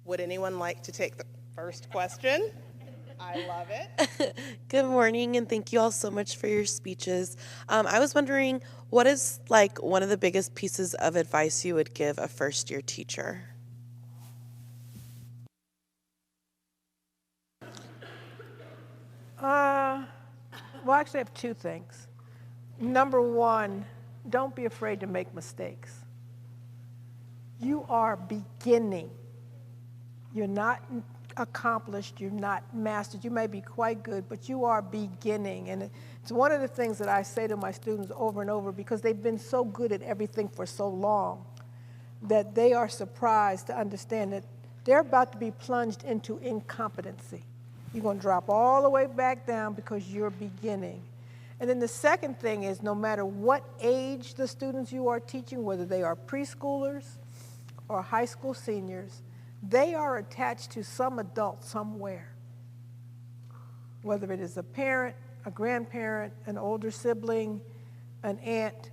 Would anyone like to take the first question? I love it. Good morning, and thank you all so much for your speeches. I was wondering, what is like one of the biggest pieces of advice you would give a first year teacher? Well, actually, I have two things. Number one, don't be afraid to make mistakes. You are beginning. You're not accomplished, you're not mastered. You may be quite good, but you are beginning. And it's one of the things that I say to my students over and over, because they've been so good at everything for so long, that they are surprised to understand that they're about to be plunged into incompetency. You're going to drop all the way back down because you're beginning. And then the second thing is, no matter what age the students you are teaching, whether they are preschoolers or high school seniors, they are attached to some adult somewhere. Whether it is a parent, a grandparent, an older sibling, an aunt,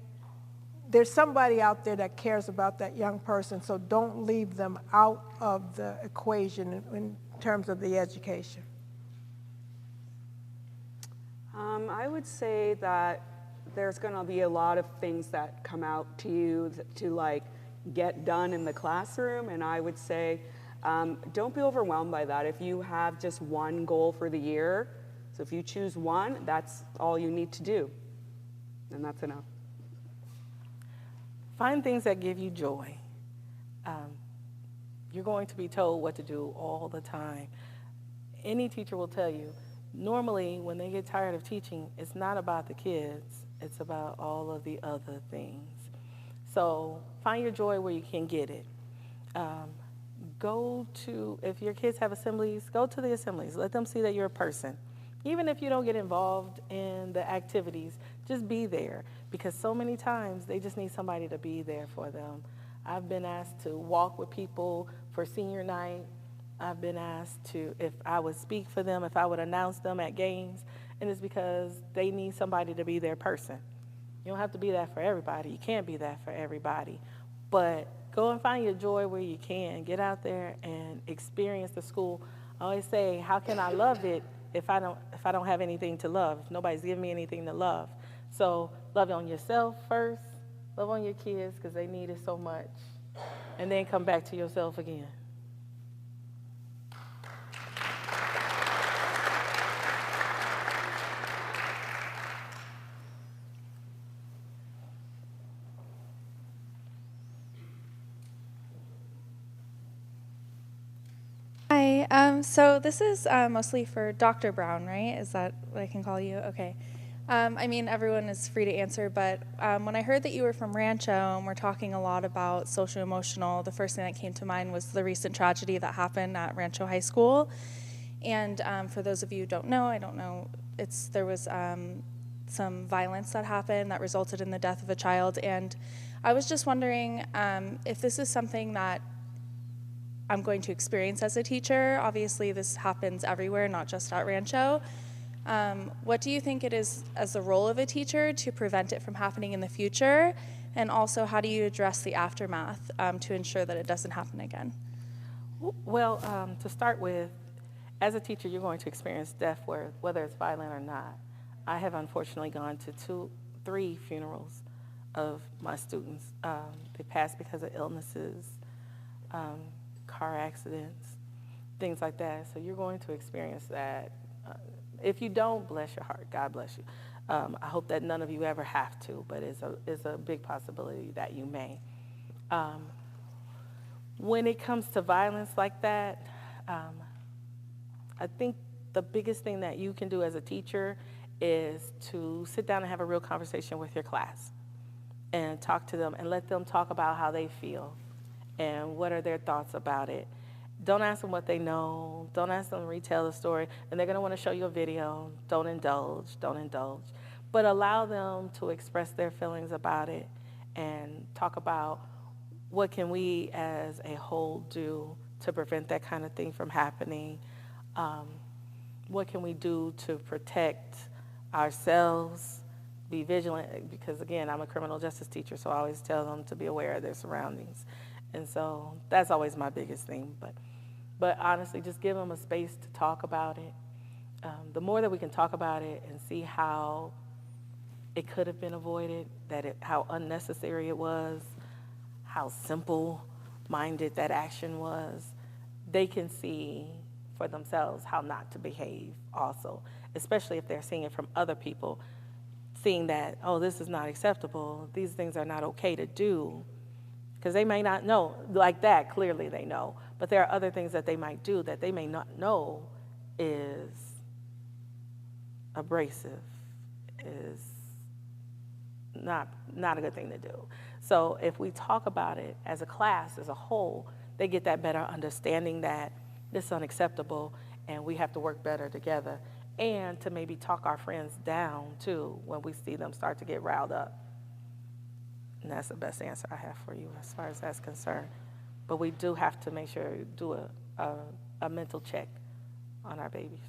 there's somebody out there that cares about that young person, so don't leave them out of the equation in terms of the education. I would say that there's going to be a lot of things that come out to you to like get done in the classroom, and I would say don't be overwhelmed by that. If you have just one goal for the year, so if you choose one, that's all you need to do, and that's enough. Find things that give you joy. You're going to be told what to do all the time. Any teacher will tell you, normally when they get tired of teaching, it's not about the kids, it's about all of the other things. So find your joy where you can get it. Go to, if your kids have assemblies, go to the assemblies. Let them see that you're a person. Even if you don't get involved in the activities, just be there, because so many times they just need somebody to be there for them. I've been asked to walk with people for senior night. I've been asked to, if I would speak for them, if I would announce them at games, and it's because they need somebody to be their person. You don't have to be that for everybody. You can't be that for everybody. But go and find your joy where you can. Get out there and experience the school. I always say, how can I love it if I don't have anything to love, if nobody's giving me anything to love? So love on yourself first, love on your kids because they need it so much, and then come back to yourself again. Hi, so this is mostly for Dr. Brown, right? Is that what I can call you? Okay. I mean, everyone is free to answer, but when I heard that you were from Rancho and we're talking a lot about social-emotional, the first thing that came to mind was the recent tragedy that happened at Rancho High School. And for those of you who don't know, I don't know, there was some violence that happened that resulted in the death of a child. And I was just wondering if this is something that I'm going to experience as a teacher. Obviously, this happens everywhere, not just at Rancho. What do you think it is as the role of a teacher to prevent it from happening in the future? And also, how do you address the aftermath to ensure that it doesn't happen again? Well, to start with, as a teacher, you're going to experience death whether it's violent or not. I have unfortunately gone to 3 funerals of my students. They passed because of illnesses, car accidents, things like that. So you're going to experience that. If you don't, bless your heart, God bless you. I hope that none of you ever have to, but it's a big possibility that you may. When it comes to violence like that, I think the biggest thing that you can do as a teacher is to sit down and have a real conversation with your class and talk to them and let them talk about how they feel and what are their thoughts about it. Don't ask them what they know. Don't ask them to retell the story. And they're going to want to show you a video. Don't indulge. But allow them to express their feelings about it and talk about what can we as a whole do to prevent that kind of thing from happening. What can we do to protect ourselves, be vigilant, because again, I'm a criminal justice teacher, so I always tell them to be aware of their surroundings. And so that's always my biggest thing. But But honestly, just give them a space to talk about it. The more that we can talk about it and see how it could have been avoided, how unnecessary it was, how simple-minded that action was, they can see for themselves how not to behave also, especially if they're seeing it from other people, seeing that, oh, this is not acceptable, these things are not okay to do, because they may not know, like that, clearly they know, but there are other things that they might do that they may not know is abrasive, is not a good thing to do. So if we talk about it as a class, as a whole, they get that better understanding that this is unacceptable and we have to work better together, and to maybe talk our friends down too when we see them start to get riled up. And that's the best answer I have for you as far as that's concerned. But we do have to make sure we do a mental check on our babies.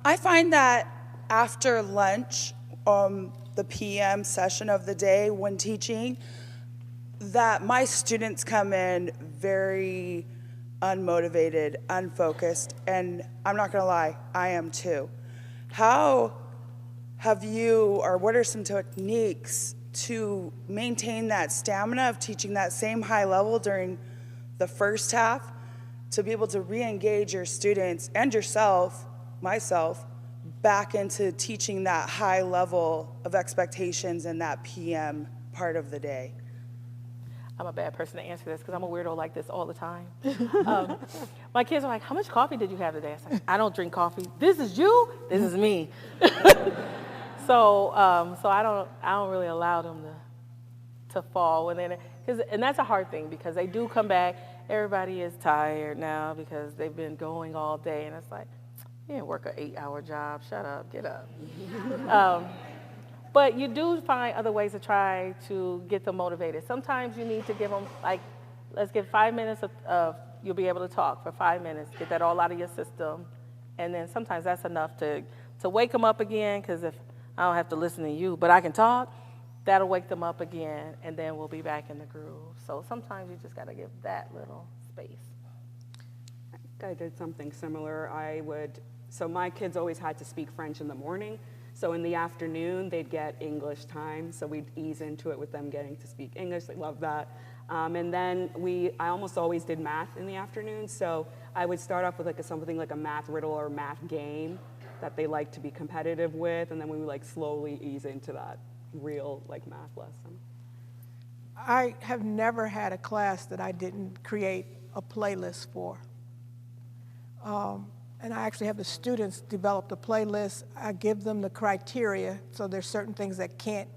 I find that after lunch, the PM session of the day when teaching, that my students come in very unmotivated, unfocused, and I'm not gonna lie, I am too. How have you, or what are some techniques to maintain that stamina of teaching that same high level during the first half, to be able to re-engage your students and yourself, myself, back into teaching that high level of expectations in that PM part of the day? I'm a bad person to answer this because I'm a weirdo like this all the time. My kids are like, how much coffee did you have today? I was like, I don't drink coffee. This is you, this is me. So I don't really allow them to fall. And that's a hard thing because they do come back. Everybody is tired now because they've been going all day. And it's like, you didn't work an 8-hour job. Shut up, get up. But you do find other ways to try to get them motivated. Sometimes you need to give them, like, let's get 5 minutes of you'll be able to talk for 5 minutes, get that all out of your system. And then sometimes that's enough to wake them up again, because if I don't have to listen to you, but I can talk, that'll wake them up again, and then we'll be back in the groove. So sometimes you just got to give that little space. I did something similar. So my kids always had to speak French in the morning. So in the afternoon, they'd get English time. So we'd ease into it with them getting to speak English. They love that. And then I almost always did math in the afternoon. So I would start off with something like a math riddle or math game that they like to be competitive with. And then we would slowly ease into that real math lesson. I have never had a class that I didn't create a playlist for. And I actually have the students develop the playlist. I give them the criteria, so there's certain things that can't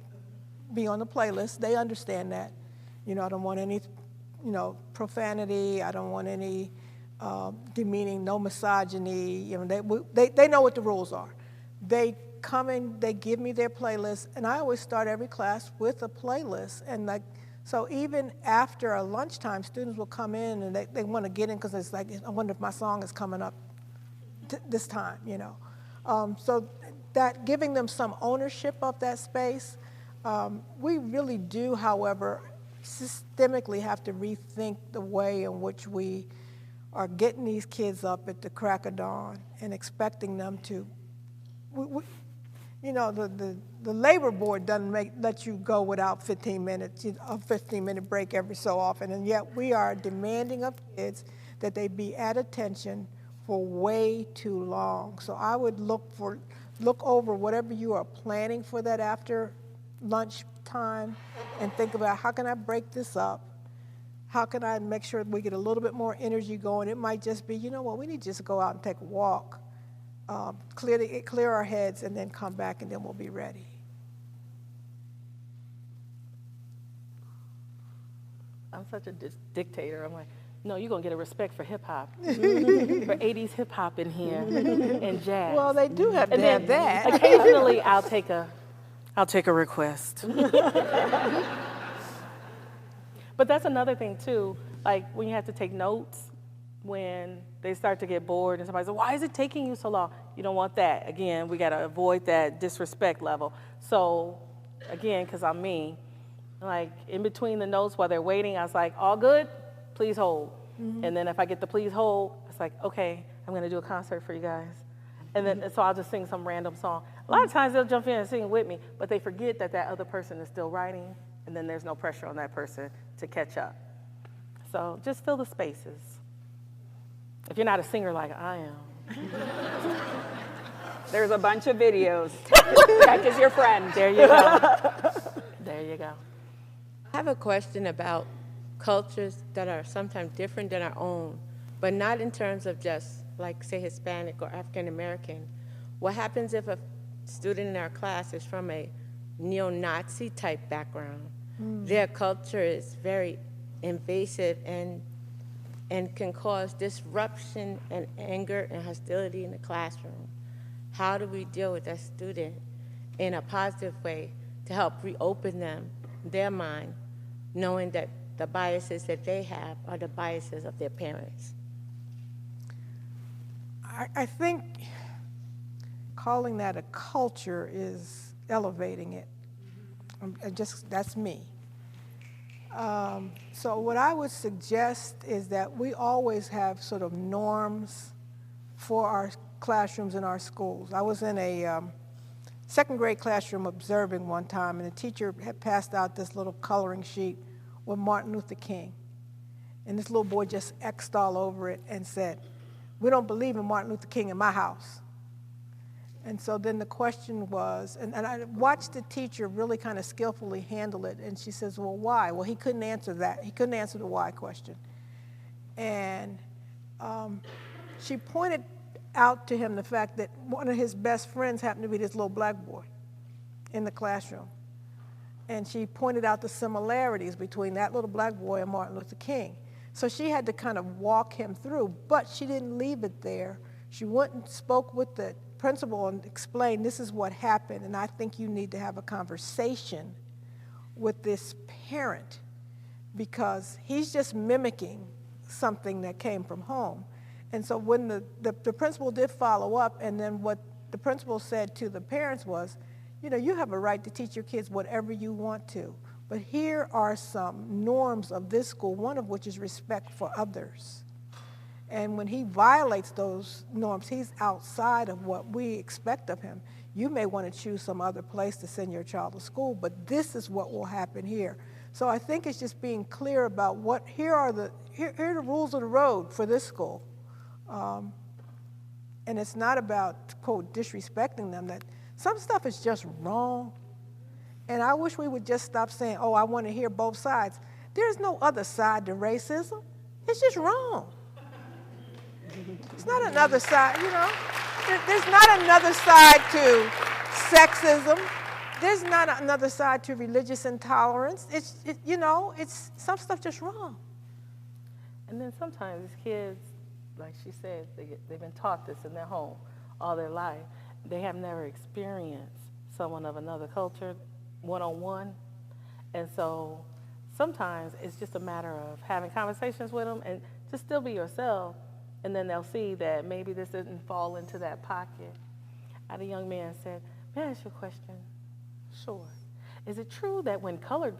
be on the playlist. They understand that. I don't want any, profanity. I don't want any demeaning, no misogyny. They know what the rules are. They come in, they give me their playlist, and I always start every class with a playlist. And so even after a lunchtime, students will come in and they want to get in because it's like, I wonder if my song is coming up this time, So that giving them some ownership of that space, we really do, however, systemically have to rethink the way in which we are getting these kids up at the crack of dawn and expecting them to, the labor board doesn't let you go without 15 minutes, a 15-minute break every so often, and yet we are demanding of kids that they be at attention for way too long. So I would look over whatever you are planning for that after lunch time and think about, how can I break this up? How can I make sure we get a little bit more energy going? It might just be, we need to just go out and take a walk, clear our heads, and then come back, and then we'll be ready. I'm such a dictator. I'm like, no, you're going to get a respect for hip-hop, for 80s hip-hop in here, and jazz. Well, they do have to have that. Occasionally, I'll take a request. But that's another thing, too. Like, when you have to take notes, when they start to get bored and somebody says, why is it taking you so long? You don't want that. Again, we got to avoid that disrespect level. So, again, because I'm me, like in between the notes while they're waiting, I was like, all good? Please hold. And then if I get the please hold, it's like, okay, I'm going to do a concert for you guys. And then so I'll just sing some random song. A lot of times they'll jump in and sing with me, but they forget that that other person is still writing, and then there's no pressure on that person to catch up. So just fill the spaces. If you're not a singer like I am. There's a bunch of videos. Tech is your friend. There you go. There you go. I have a question about cultures that are sometimes different than our own, but not in terms of just, like, say, Hispanic or African American. What happens if a student in our class is from a neo-Nazi type background? Their culture is very invasive and can cause disruption and anger and hostility in the classroom. How do we deal with that student in a positive way to help reopen them, their mind, knowing that the biases that they have are the biases of their parents? I think calling that a culture is elevating it. That's me. So what I would suggest is that we always have sort of norms for our classrooms in our schools. I was in a second grade classroom observing one time, and the teacher had passed out this little coloring sheet with Martin Luther King. And this little boy just X'd all over it and said, "We don't believe in Martin Luther King in my house." And so then the question was, and I watched the teacher really kind of skillfully handle it, and she says, well, why? Well, he couldn't answer that. He couldn't answer the why question. And she pointed out to him the fact that one of his best friends happened to be this little black boy in the classroom. And she pointed out the similarities between that little black boy and Martin Luther King. So she had to kind of walk him through, but she didn't leave it there. She went and spoke with the principal and explained, this is what happened, and I think you need to have a conversation with this parent because he's just mimicking something that came from home. And so when the principal did follow up, and then what the principal said to the parents was, you know, you have a right to teach your kids whatever you want to, but here are some norms of this school, one of which is respect for others. And when he violates those norms, he's outside of what we expect of him. You may want to choose some other place to send your child to school, but this is what will happen here. So I think it's just being clear about what, here are the rules of the road for this school. And it's not about, quote, disrespecting them. That some stuff is just wrong. And I wish we would just stop saying, oh, I want to hear both sides. There's no other side to racism. It's just wrong. It's not another side, you know. There's not another side to sexism. There's not another side to religious intolerance. You know, it's some stuff just wrong. And then sometimes kids, like she said, they've been taught this in their home all their life. They have never experienced someone of another culture one-on-one. And so sometimes it's just a matter of having conversations with them and just still be yourself. And then they'll see that maybe this didn't fall into that pocket. I had a young man said, may I ask you a question? Sure. Is it true that when colored,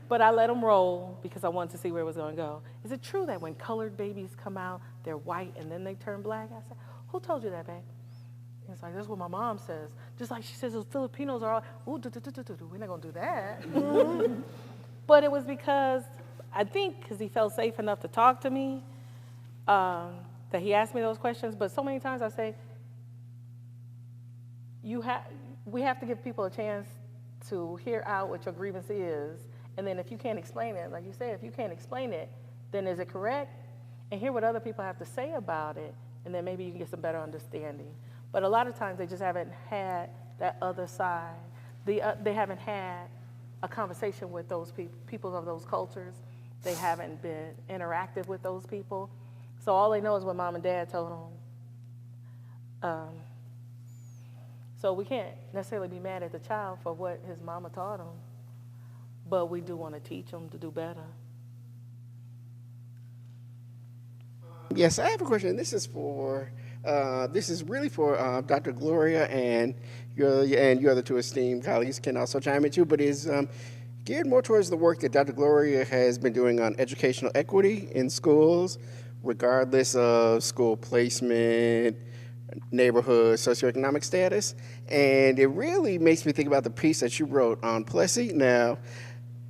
but I let him roll because I wanted to see where it was going to go. Is it true that when colored babies come out, they're white and then they turn black? I said, who told you that, babe? It's like, that's what my mom says. Just like she says those Filipinos are all, we're not going to do that. But it was because, I think because he felt safe enough to talk to me, that he asked me those questions. But so many times I say, we have to give people a chance to hear out what your grievance is. And then if you can't explain it, like you said, if you can't explain it, then is it correct? And hear what other people have to say about it. And then maybe you can get some better understanding. But a lot of times they just haven't had that other side. They haven't had a conversation with those people of those cultures. They haven't been interactive with those people. So all they know is what mom and dad told them. So we can't necessarily be mad at the child for what his mama taught him, but we do want to teach them to do better. Yes, I have a question. This is really for Dr. Gloria and your other two esteemed colleagues can also chime in too, but is geared more towards the work that Dr. Gloria has been doing on educational equity in schools, regardless of school placement, neighborhood, socioeconomic status. And it really makes me think about the piece that you wrote on Plessy. Now,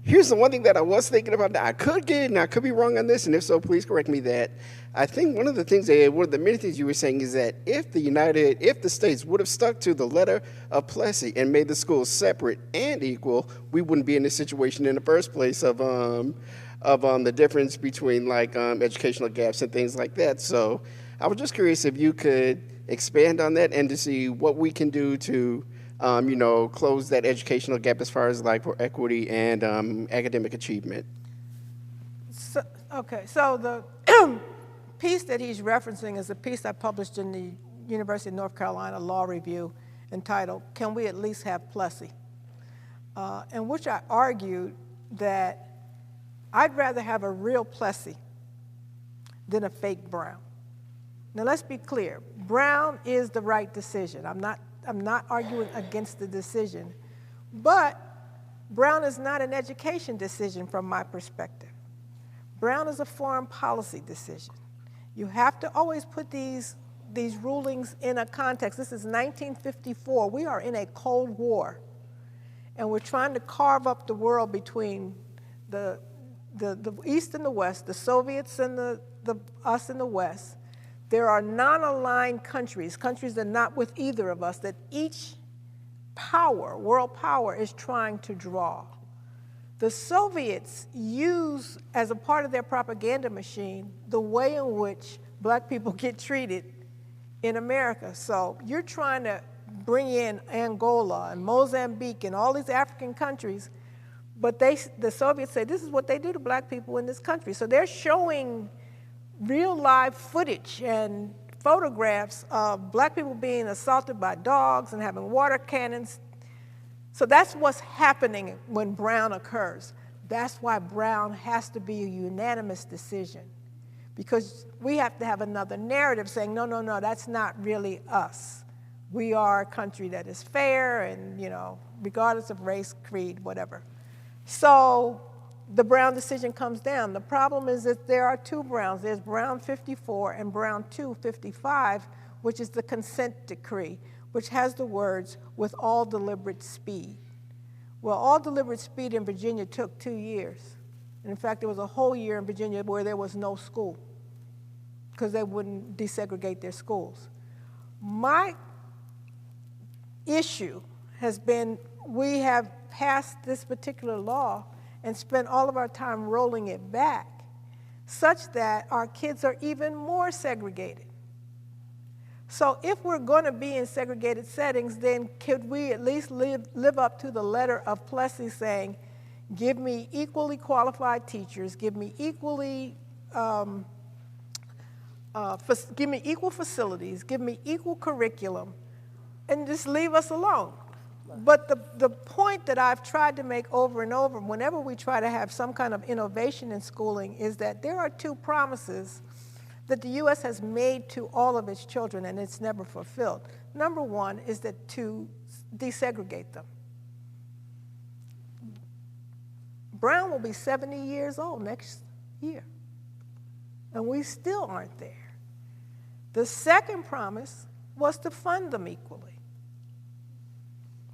here's the one thing that I was thinking about that I could get, and I could be wrong on this, and if so, please correct me, that I think one of the many things you were saying is that if the states would have stuck to the letter of Plessy and made the schools separate and equal, we wouldn't be in this situation in the first place of the difference between educational gaps and things like that. So I was just curious if you could expand on that and to see what we can do to close that educational gap as far as for equity and academic achievement. So the piece that he's referencing is a piece I published in the University of North Carolina Law Review entitled, "Can We At Least Have Plessy?" In which I argued that I'd rather have a real Plessy than a fake Brown. Now let's be clear, Brown is the right decision. I'm not arguing against the decision, but Brown is not an education decision from my perspective. Brown is a foreign policy decision. You have to always put these rulings in a context. This is 1954. We are in a Cold War, and we're trying to carve up the world between the East and the West, the Soviets and us in the West. There are non-aligned countries that are not with either of us, that each world power, is trying to draw. The Soviets use, as a part of their propaganda machine, the way in which black people get treated in America. So you're trying to bring in Angola and Mozambique and all these African countries, but the Soviets say this is what they do to black people in this country. So they're showing real live footage and photographs of black people being assaulted by dogs and having water cannons. So that's what's happening when Brown occurs. That's why Brown has to be a unanimous decision, because we have to have another narrative saying, no, that's not really us. We are a country that is fair and, regardless of race, creed, whatever. So the Brown decision comes down. The problem is that there are two Browns. There's Brown 54 and Brown 255, which is the consent decree, which has the words, "with all deliberate speed." Well, all deliberate speed in Virginia took 2 years. And in fact, there was a whole year in Virginia where there was no school because they wouldn't desegregate their schools. My issue has been we have passed this particular law and spent all of our time rolling it back such that our kids are even more segregated. So if we're going to be in segregated settings, then could we at least live up to the letter of Plessy saying, give me equally qualified teachers, give me equal facilities, give me equal curriculum, and just leave us alone. But the point that I've tried to make over and over, whenever we try to have some kind of innovation in schooling, is that there are two promises that the U.S. has made to all of its children, and it's never fulfilled. Number one is that to desegregate them. Brown will be 70 years old next year, and we still aren't there. The second promise was to fund them equally.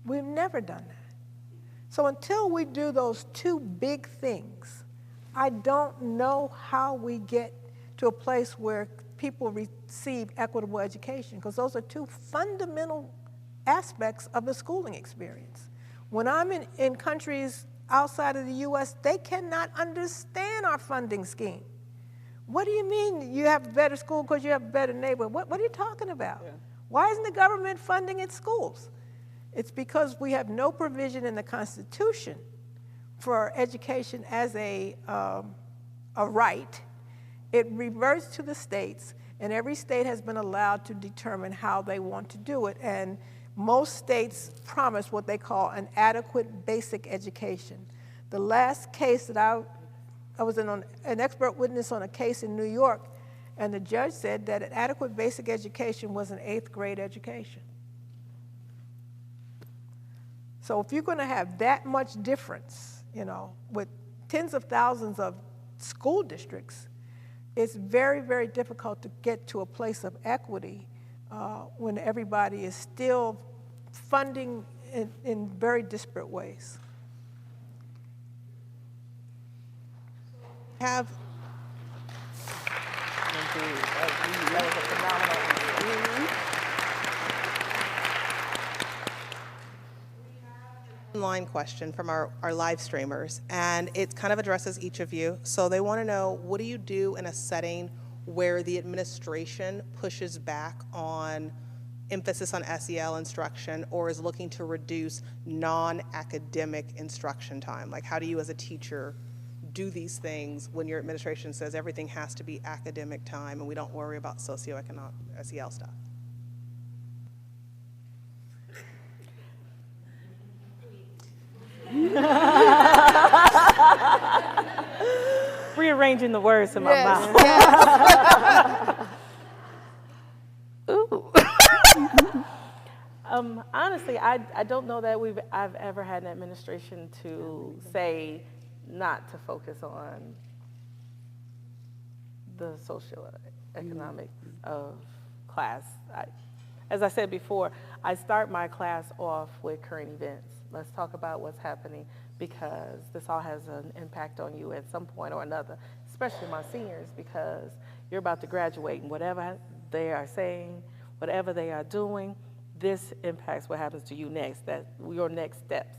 We've never done that. So until we do those two big things, I don't know how we get to a place where people receive equitable education, because those are two fundamental aspects of the schooling experience. When I'm in countries outside of the U.S., they cannot understand our funding scheme. What do you mean you have a better school because you have a better neighborhood? What are you talking about? Yeah. Why isn't the government funding its schools? It's because we have no provision in the Constitution for education as a right. It reverts to the states, and every state has been allowed to determine how they want to do it. And most states promise what they call an adequate basic education. The last case that I was an expert witness on a case in New York, And the judge said that an adequate basic education was an 8th grade education. So if you're going to have that much difference, you know, with tens of thousands of school districts, it's very, very difficult to get to a place of equity when everybody is still funding in very disparate ways. Have That was a phenomenal online question from our live streamers, and it kind of addresses each of you. So they want to know, what do you do in a setting where the administration pushes back on emphasis on SEL instruction or is looking to reduce non-academic instruction time? Like, how do you as a teacher do these things when your administration says everything has to be academic time and we don't worry about socioeconomic SEL stuff? Rearranging the words in my mouth. Ooh. Honestly, I don't know that I've ever had an administration to say not to focus on the social economics of class. As I said before, I start my class off with current events. Let's talk about what's happening, because this all has an impact on you at some point or another, especially my seniors, because you're about to graduate, and whatever they are saying, whatever they are doing, this impacts what happens to you next, your next steps.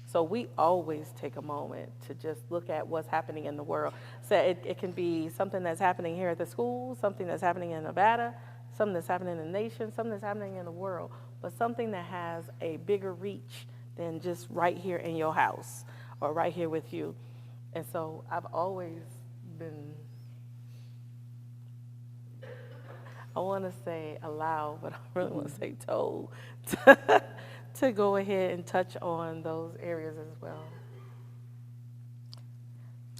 So we always take a moment to just look at what's happening in the world. So it can be something that's happening here at the school, something that's happening in Nevada, something that's happening in the nation, something that's happening in the world, but something that has a bigger reach than just right here in your house or right here with you. And so I've always been, I want to say allowed, but I really want to say told to go ahead and touch on those areas as well.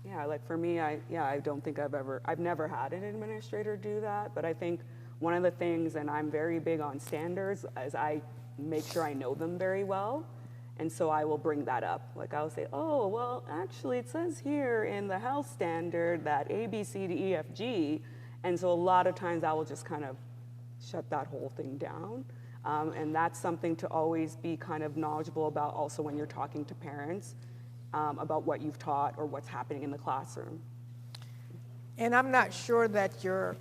Yeah, like for me, I don't think I've never had an administrator do that, but I think one of the things, and I'm very big on standards, is I make sure I know them very well. And so I will bring that up. Like I'll say, oh, well, actually it says here in the health standard that A, B, C, D, E, F, G. And so a lot of times I will just kind of shut that whole thing down. And that's something to always be kind of knowledgeable about also when you're talking to parents about what you've taught or what's happening in the classroom. And I'm not sure that your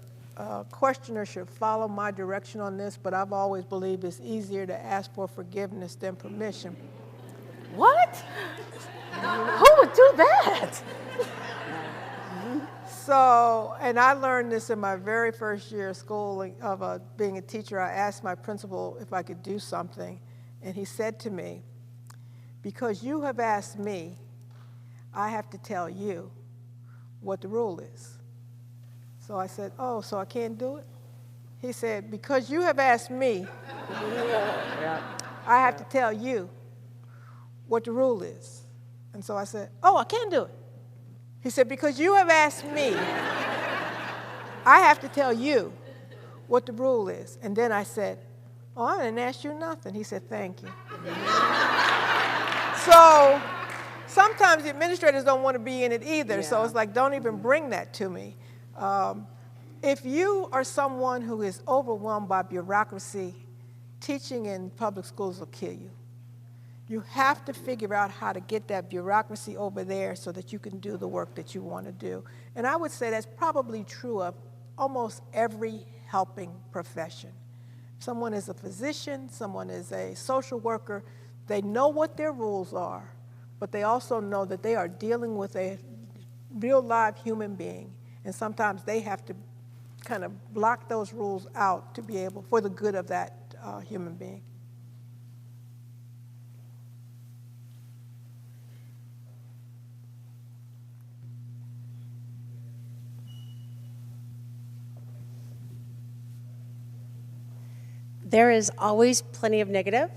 questioner should follow my direction on this, but I've always believed it's easier to ask for forgiveness than permission. What? Who would do that? So, and I learned this in my very first year of school of being a teacher. I asked my principal if I could do something, and he said to me, because you have asked me, I have to tell you what the rule is. So I said, oh, so I can't do it? He said, because you have asked me, I have to tell you what the rule is. And so I said, oh, I can do it. He said, because you have asked me, I have to tell you what the rule is. And then I said, oh, I didn't ask you nothing. He said, thank you. So sometimes the administrators don't want to be in it either. Yeah. So it's like, don't even bring that to me. If you are someone who is overwhelmed by bureaucracy, teaching in public schools will kill you. You have to figure out how to get that bureaucracy over there so that you can do the work that you want to do. And I would say that's probably true of almost every helping profession. Someone is a physician, someone is a social worker, they know what their rules are, but they also know that they are dealing with a real live human being. And sometimes they have to kind of block those rules out to be able, for the good of that human being. There is always plenty of negative.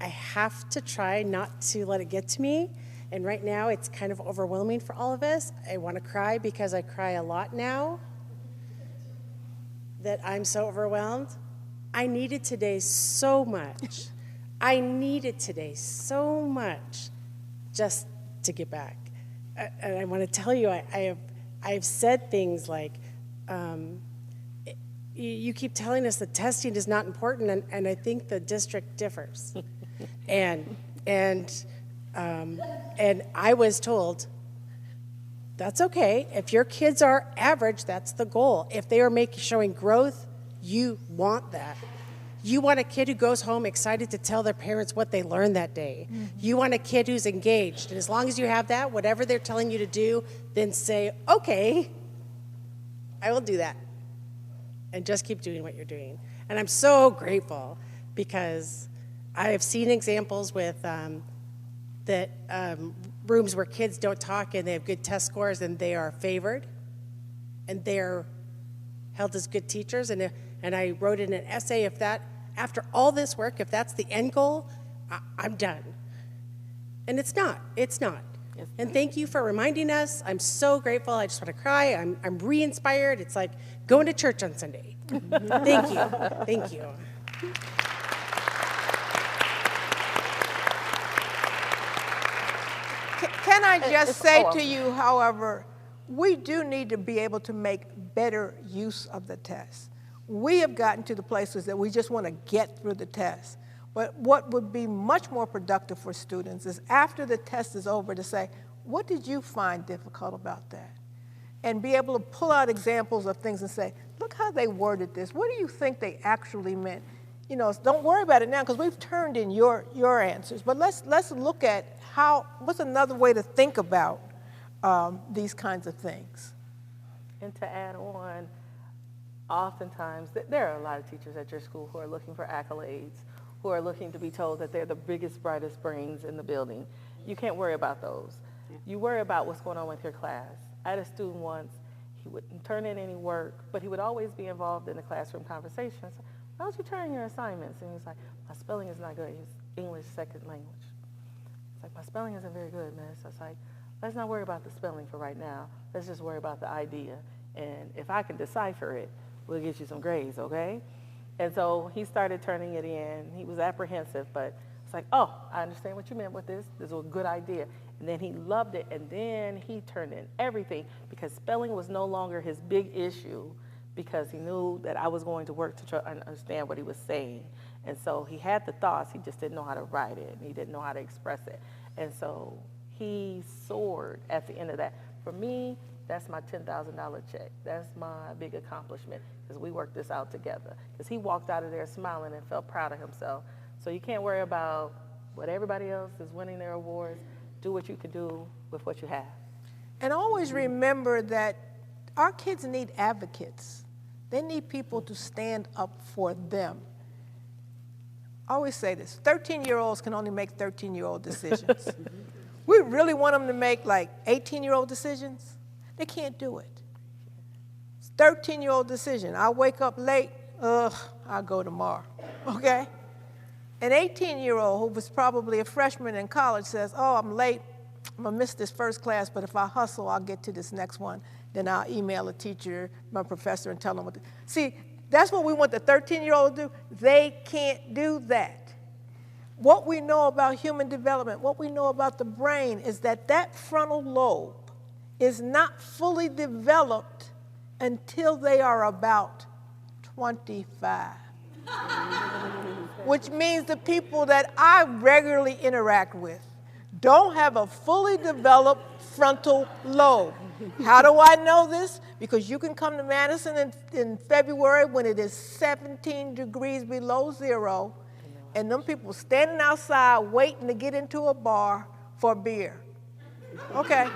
I have to try not to let it get to me. And right now it's kind of overwhelming for all of us. I want to cry because I cry a lot now. that I'm so overwhelmed. I needed today so much. I needed today so much just to get back. And I want to tell you, I've said things like, you keep telling us that testing is not important, and I think the district differs. and I was told, that's okay. If your kids are average, that's the goal. If they are showing growth, you want that. You want a kid who goes home excited to tell their parents what they learned that day. Mm-hmm. You want a kid who's engaged. And as long as you have that, whatever they're telling you to do, then say, okay, I will do that. And just keep doing what you're doing. And I'm so grateful because I have seen examples with rooms where kids don't talk and they have good test scores and they are favored and they're held as good teachers. And I wrote in an essay, if that, after all this work, if that's the end goal, I'm done. And it's not. Yes. And thank you for reminding us. I'm so grateful. I just want to cry. I'm re-inspired. It's like going to church on Sunday. Thank you. Thank you. Can I just say to you, however, we do need to be able to make better use of the test. We have gotten to the places that we just want to get through the test. But what would be much more productive for students is after the test is over to say, what did you find difficult about that? And be able to pull out examples of things and say, look how they worded this. What do you think they actually meant? You know, don't worry about it now because we've turned in your answers. But let's look at what's another way to think about these kinds of things. And to add on, oftentimes, there are a lot of teachers at your school who are looking for accolades, who are looking to be told that they're the biggest, brightest brains in the building. You can't worry about those. You worry about what's going on with your class. I had a student once, he wouldn't turn in any work, but he would always be involved in the classroom conversations. Why don't you turn your assignments? And he's like, my spelling is not good. He's English second language. It's like, my spelling isn't very good, miss. I was like, let's not worry about the spelling for right now. Let's just worry about the idea. And if I can decipher it, we'll get you some grades, okay? And so he started turning it in. He was apprehensive, but it's like, oh, I understand what you meant with this. This was a good idea. And then he loved it, and then he turned in everything because spelling was no longer his big issue because he knew that I was going to work to try and understand what he was saying. And so he had the thoughts, he just didn't know how to write it, and he didn't know how to express it. And so he soared at the end of that. For me, that's my $10,000 check. That's my big accomplishment because we worked this out together. Because he walked out of there smiling and felt proud of himself. So you can't worry about what everybody else is winning their awards. Do what you can do with what you have. And always remember that our kids need advocates. They need people to stand up for them. I always say this, 13-year-olds can only make 13-year-old decisions. We really want them to make like 18-year-old decisions? They can't do it. It's 13-year-old decision. I wake up late, I'll go tomorrow, okay? An 18-year-old who was probably a freshman in college says, oh, I'm late, I'm gonna miss this first class, but if I hustle, I'll get to this next one. Then I'll email a teacher, my professor, and tell them what to do. See, that's what we want the 13-year-old to do. They can't do that. What we know about human development, what we know about the brain is that that frontal lobe is not fully developed until they are about 25. Which means the people that I regularly interact with don't have a fully developed frontal lobe. How do I know this? Because you can come to Madison in February when it is 17 degrees below zero, and them people standing outside waiting to get into a bar for beer. Okay,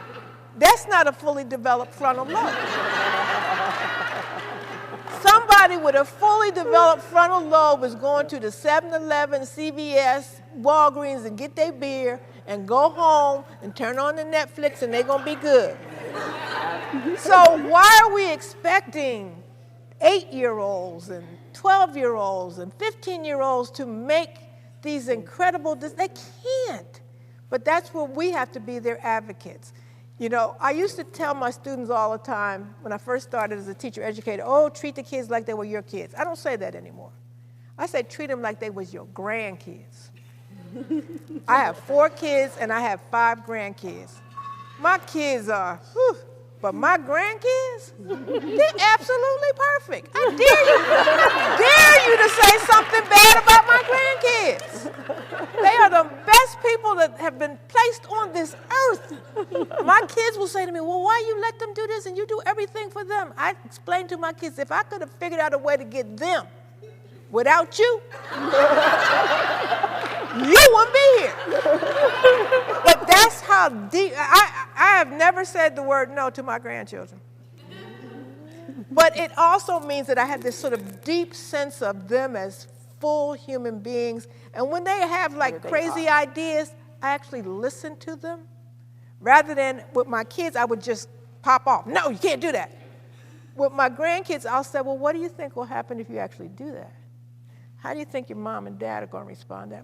that's not a fully developed frontal lobe. Somebody with a fully developed frontal lobe is going to the 7-Eleven, CVS, Walgreens, and get their beer and go home and turn on the Netflix, and they're going to be good. So why are we expecting 8-year-olds and 12-year-olds and 15-year-olds to make these incredible decisions? They can't. But that's where we have to be their advocates. You know, I used to tell my students all the time when I first started as a teacher educator, oh, treat the kids like they were your kids. I don't say that anymore. I say treat them like they was your grandkids. I have 4 kids and I have 5 grandkids. My kids are, whew, but my grandkids, they're absolutely perfect. I dare you to say something bad about my grandkids. They are the best people that have been placed on this earth. My kids will say to me, well, why you let them do this and you do everything for them? I explain to my kids, if I could have figured out a way to get them without you, you wouldn't be here. But that's how deep, I have never said the word no to my grandchildren. But it also means that I have this sort of deep sense of them as full human beings. And when they have like crazy ideas, I actually listen to them. Rather than with my kids, I would just pop off. No, you can't do that. With my grandkids, I'll say, well, what do you think will happen if you actually do that? How do you think your mom and dad are going to respond to that?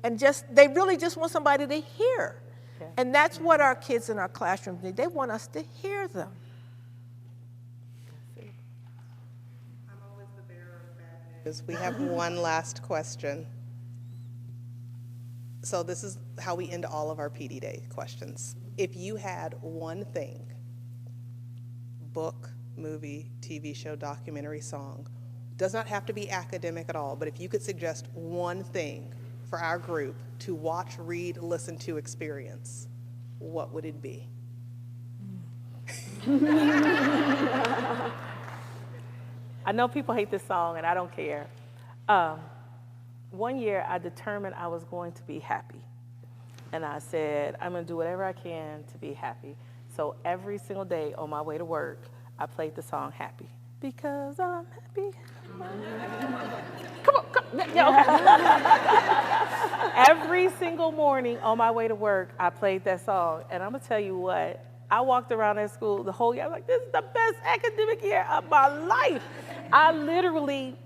And they really just want somebody to hear. Yeah. And that's what our kids in our classrooms need. They want us to hear them. I'm always the bearer of bad news. We have one last question. So this is how we end all of our PD Day questions. If you had one thing, book, movie, TV show, documentary, song, does not have to be academic at all, but if you could suggest one thing for our group to watch, read, listen to, experience, what would it be? I know people hate this song, and I don't care. One year, I determined I was going to be happy. And I said, I'm going to do whatever I can to be happy. So every single day on my way to work, I played the song Happy. Because I'm happy. Come on. Yeah, okay. Every single morning on my way to work, I played that song. And I'm going to tell you what, I walked around that school the whole year. I was like, this is the best academic year of my life. I literally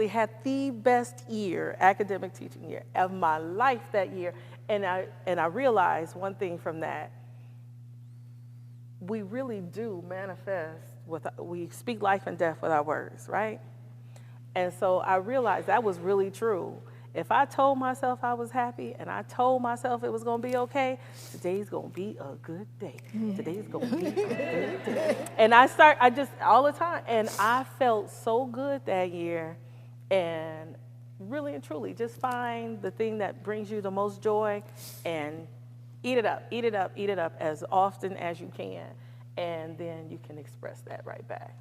had the best year, academic teaching year of my life that year. And I realized one thing from that. We really do manifest we speak life and death with our words, right? And so I realized that was really true. If I told myself I was happy and I told myself it was going to be okay, today's going to be a good day. Today's going to be a good day. And I just, all the time, and I felt so good that year. And really and truly, just find the thing that brings you the most joy and eat it up, eat it up, eat it up as often as you can. And then you can express that right back.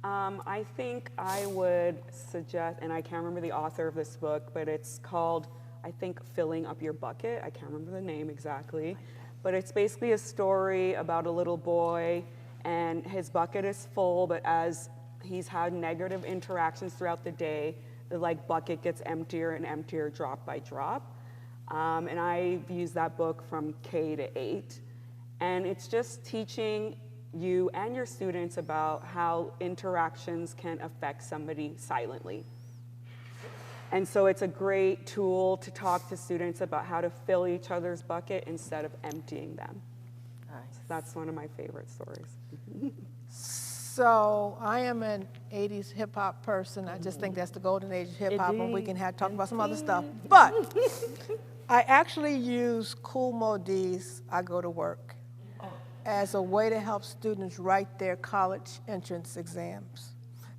I think I would suggest, and I can't remember the author of this book, but it's called, I think, Filling Up Your Bucket. I can't remember the name exactly. But it's basically a story about a little boy, and his bucket is full, but as he's had negative interactions throughout the day, the bucket gets emptier and emptier drop by drop. And I've used that book from K to 8. And it's just teaching you and your students about how interactions can affect somebody silently. And so it's a great tool to talk to students about how to fill each other's bucket instead of emptying them. Nice. That's one of my favorite stories. So I am an 80s hip hop person. I just think that's the golden age of hip hop, and we can talk about some other stuff. But I actually use Kool Moe Dee's I Go to Work as a way to help students write their college entrance exams,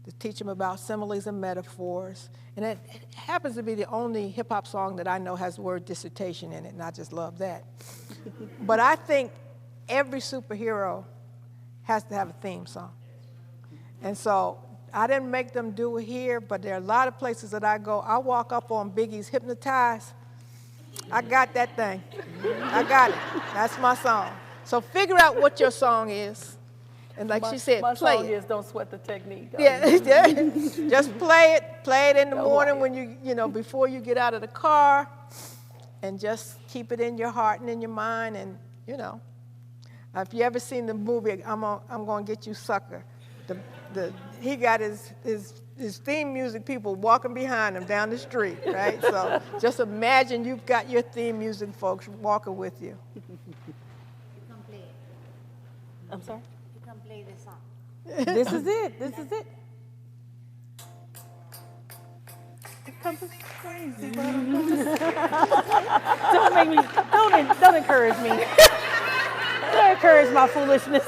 to teach them about similes and metaphors. And it happens to be the only hip-hop song that I know has the word dissertation in it, and I just love that. But I think every superhero has to have a theme song. And so I didn't make them do it here, but there are a lot of places that I go. I walk up on Biggie's Hypnotize. I got that thing. I got it. That's my song. So figure out what your song is. And like she said, my play song it. is Don't Sweat the Technique. Yeah, just play it in the morning when you know, before you get out of the car, and just keep it in your heart and in your mind. And, you know, if you ever seen the movie, I'm Gonna Get You Sucker, he got his theme music people walking behind him down the street, right? So just imagine you've got your theme music folks walking with you. I'm sorry? You can play the song. This is it. This is it. It comes as crazy. Don't make me. Don't encourage me. Don't encourage my foolishness.